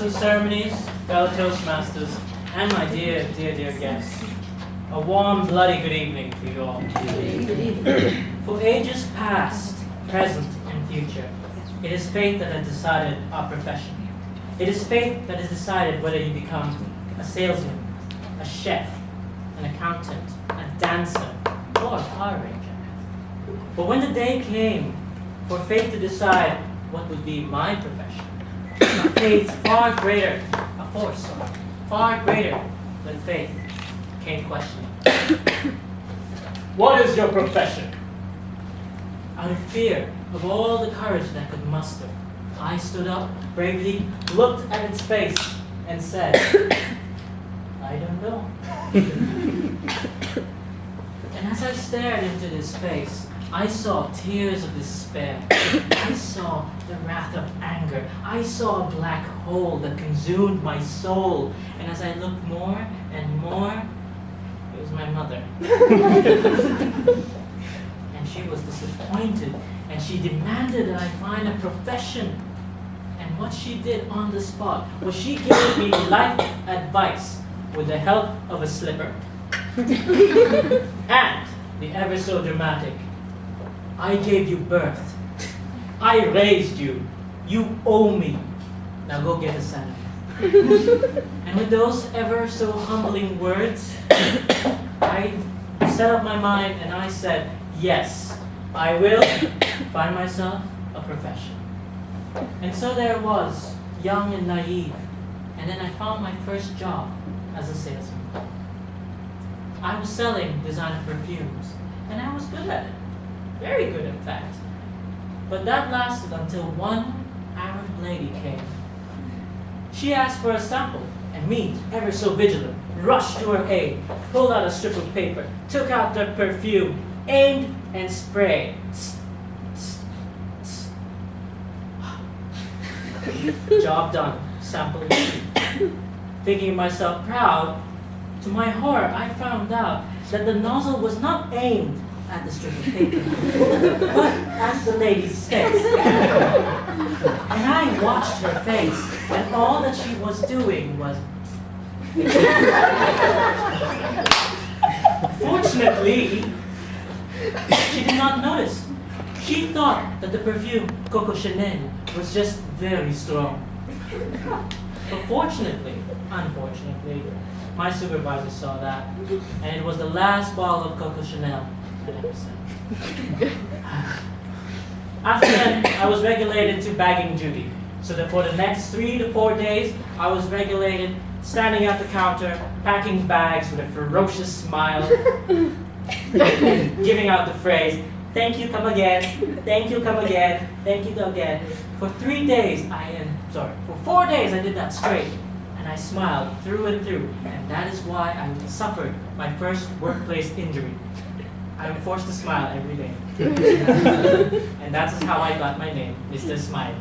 of ceremonies, fellow Toastmasters, and my dear, dear, dear guests. A warm, bloody good evening to you all. For ages past, present, and future, it is fate that has decided our profession. It is fate that has decided whether you become a salesman, a chef, an accountant, a dancer, or a Power Ranger. But when the day came for fate to decide what would be my profession, a faith far greater, a force far greater than faith, came questioning. What is your profession? Out of fear of all the courage that I could muster, I stood up, bravely looked at its face, and said, I don't know. And as I stared into this face, I saw tears of despair. I saw the wrath of anger. I saw a black hole that consumed my soul. And as I looked more and more, it was my mother. And she was disappointed, and she demanded that I find a profession. And what she did on the spot was she gave me life advice with the help of a slipper. And the ever so dramatic, I gave you birth. I raised you. You owe me. Now go get a salad. And with those ever so humbling words, I set up my mind and I said, yes, I will find myself a profession. And so there I was, young and naive. And then I found my first job as a salesman. I was selling designer perfumes, and I was good at it. Very good, in fact. But that lasted until one Arab lady came. She asked for a sample, and me, ever so vigilant, rushed to her aid, pulled out a strip of paper, took out the perfume, aimed and sprayed. Job done, sample received. Thinking myself proud, to my horror, I found out that the nozzle was not aimed at the strip of paper, but at the lady's face. And I watched her face, and all that she was doing was... Fortunately, she did not notice. She thought that the perfume Coco Chanel was just very strong. But unfortunately, my supervisor saw that, and it was the last bottle of Coco Chanel that I ever sent. After that, I was regulated to bagging duty, so that for the next 3 to 4 days, I was regulated standing at the counter, packing bags with a ferocious smile, giving out the phrase, thank you, come again, thank you, come again, thank you, again. For 4 days I did that straight, and I smiled through and through, and that is why I suffered my first workplace injury. I am forced to smile every day. And that's how I got my name, Mr. Smile.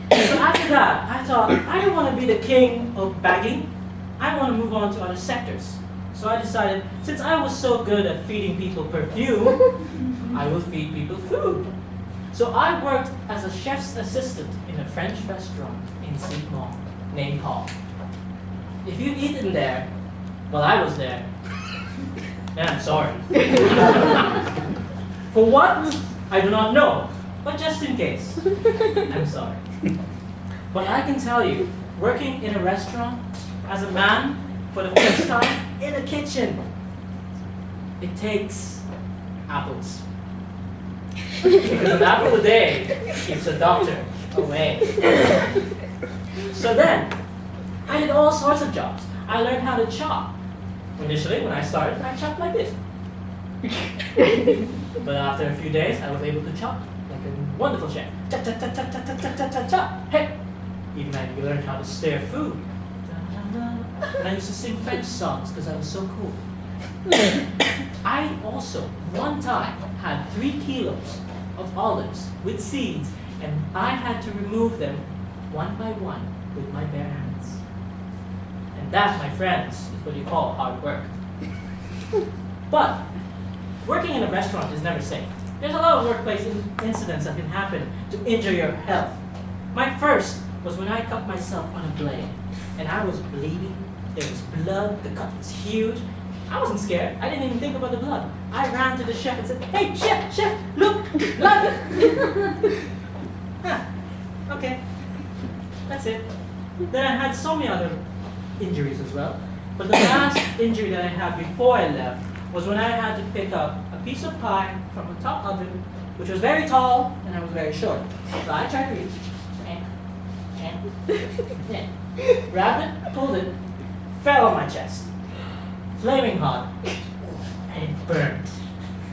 So after that, I thought, I don't want to be the king of bagging. I want to move on to other sectors. So I decided, since I was so good at feeding people perfume, I will feed people food. So I worked as a chef's assistant in a French restaurant in St. Mall named Paul. If you've eaten there, well, I was there. And I'm sorry. For what? I do not know. But just in case, I'm sorry. But I can tell you, working in a restaurant as a man for the first time in a kitchen, it takes apples. Because an apple a day keeps a doctor away. So then, I did all sorts of jobs. I learned how to chop. Initially, when I started, I chopped like this. But after a few days, I was able to chop like a wonderful chef. Chop, chop, chop, chop, chop, chop, chop, chop, chop. Hey! Even I learned how to stir food. And I used to sing French songs because I was so cool. I also, one time, had 3 kilos of olives with seeds, and I had to remove them one by one with my bare hands. And that, my friends, is what you call hard work. But working in a restaurant is never safe. There's a lot of workplace incidents that can happen to injure your health. My first was when I cut myself on a blade. And I was bleeding, there was blood, the cut was huge. I wasn't scared, I didn't even think about the blood. I ran to the chef and said, "Hey, chef, look, blood!" Huh, okay, that's it. Then I had so many other injuries as well. But the last injury that I had before I left was when I had to pick up a piece of pie from a top oven, which was very tall and I was very short. So I tried to reach, grabbed it, pulled it, fell on my chest, flaming hot, and it burned.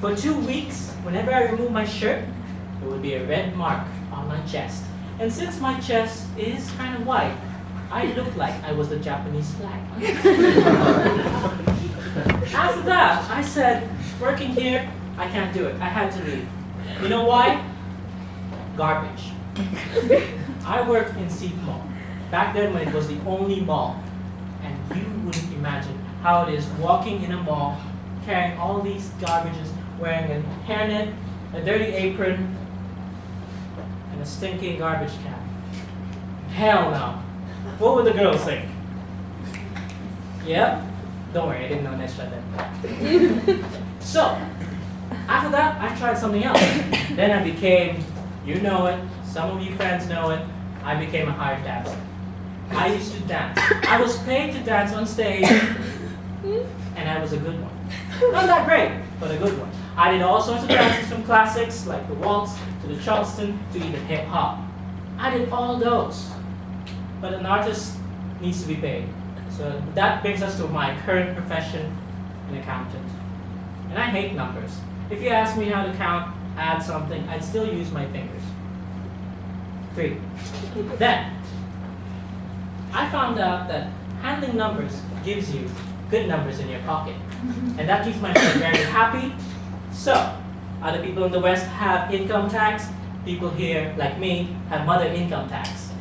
For 2 weeks, whenever I removed my shirt, there would be a red mark on my chest. And since my chest is kind of white, I looked like I was the Japanese flag. After that, I said, working here, I can't do it. I had to leave. You know why? Garbage. I worked in Steve Mall, back then when it was the only mall. And you wouldn't imagine how it is walking in a mall, carrying all these garbages, wearing a hairnet, a dirty apron, and a stinking garbage can. Hell no. What would the girls think? Yep. Don't worry, I didn't know next then. So, after that, I tried something else. Then I became, you know it, some of you fans know it, I became a hired dancer. I used to dance. I was paid to dance on stage, and I was a good one. Not that great, but a good one. I did all sorts of dances from classics, like the waltz, to the Charleston, to even hip hop. I did all those. But an artist needs to be paid. So that brings us to my current profession, an accountant. And I hate numbers. If you ask me how to count, add something, I'd still use my fingers. 3. Then, I found out that handling numbers gives you good numbers in your pocket. And that keeps my brain very happy. So, other people in the West have income tax. People here, like me, have mother income tax.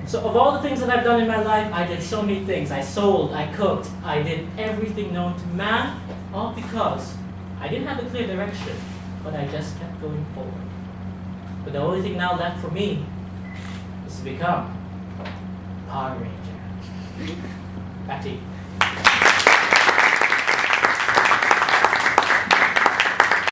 So of all the things that I've done in my life, I did so many things. I sold, I cooked, I did everything known to man, all because I didn't have a clear direction, but I just kept going forward. But the only thing now left for me is to become Power Ranger. Back to you.